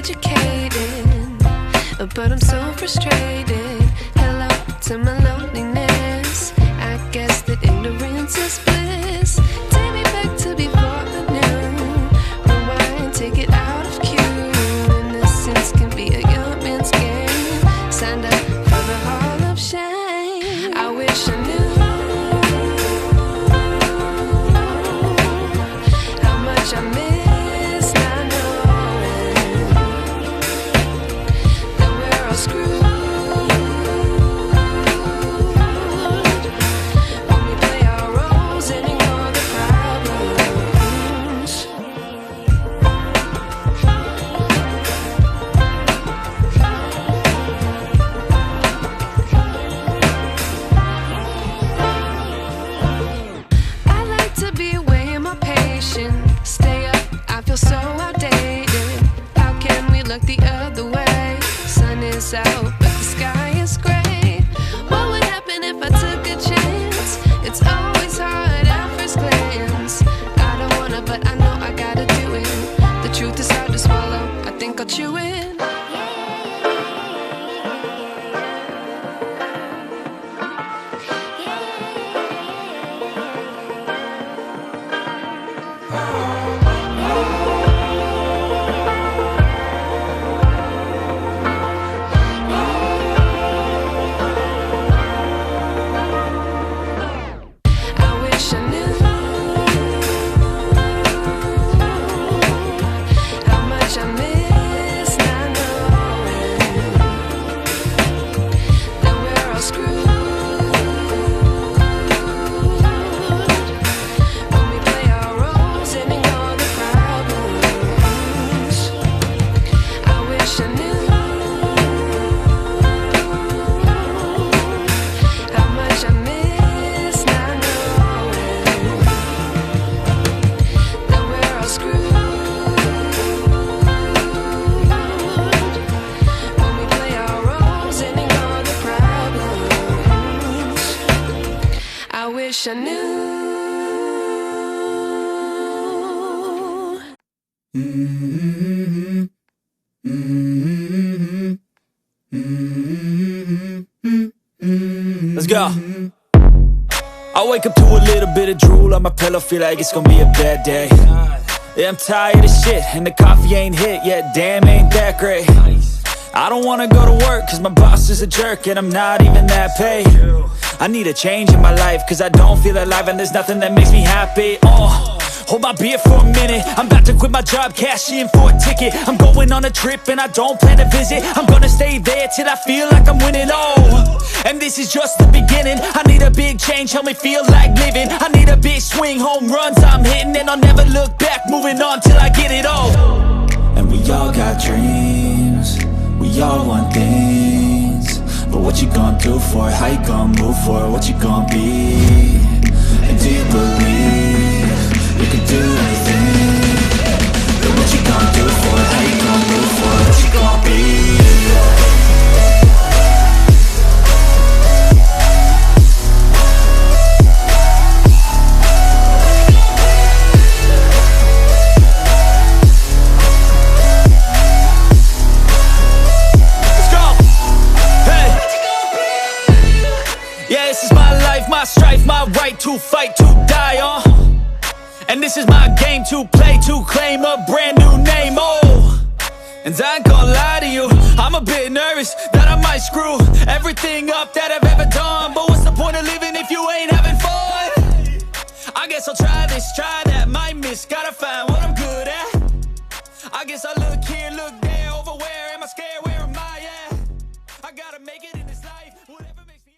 educated, but I'm so frustrated. Hello to my loneliness. I guess that ignorance is bliss. Take me back to before I knew. Rewind, take it out of cue. Innocence can be a young man's game. Signed up for the hall of shame. I wish I knew how much I miss not knowing that we're all screwed when we play our roles and ignore the problems. I like to be away in my patience. Stay up, I feel so outdated. How can we look the other way? Sun is out, but the sky is gray. What would happen if I took a chance? It's always hard at first glance. I don't wanna, but I know I gotta do it. The truth is hard to swallow, I think I'll chew it. I wish I knew how much I miss not knowing that we're all screwed when we play our roles and ignore the problems. I wish I knew how much I miss not knowing that we're all screwed when we play our roles and ignore the problems. I wish I knew. Let's go. I wake up to a little bit of drool on my pillow, feel like it's gonna be a bad day. Yeah, I'm tired of shit, and the coffee ain't hit yet, damn, ain't that great. I don't wanna go to work, cause my boss is a jerk, and I'm not even that paid. I need a change in my life, cause I don't feel alive, and there's nothing that makes me happy. Hold my beer for a minute, I'm about to quit my job, cash in for a ticket. I'm going on a trip and I don't plan to visit. I'm gonna stay there till I feel like I'm winning, and this is just the beginning. I need a big change, help me feel like living. I need a big swing, home runs I'm hitting, and I'll never look back, moving on till I get it all. And we all got dreams, we all want things, but what you gonna do for it? How you gonna move for it? What you gonna be? And do you believe you can do anything? But what you gonna do for it? How you gonna move for it? What you gonna be? My strife, my right to fight, to die on. And this is my game to play, to claim a brand new name, And I ain't gonna lie to you, I'm a bit nervous that I might screw everything up that I've ever done. But what's the point of living if you ain't having fun? I guess I'll try this, try that, might miss, gotta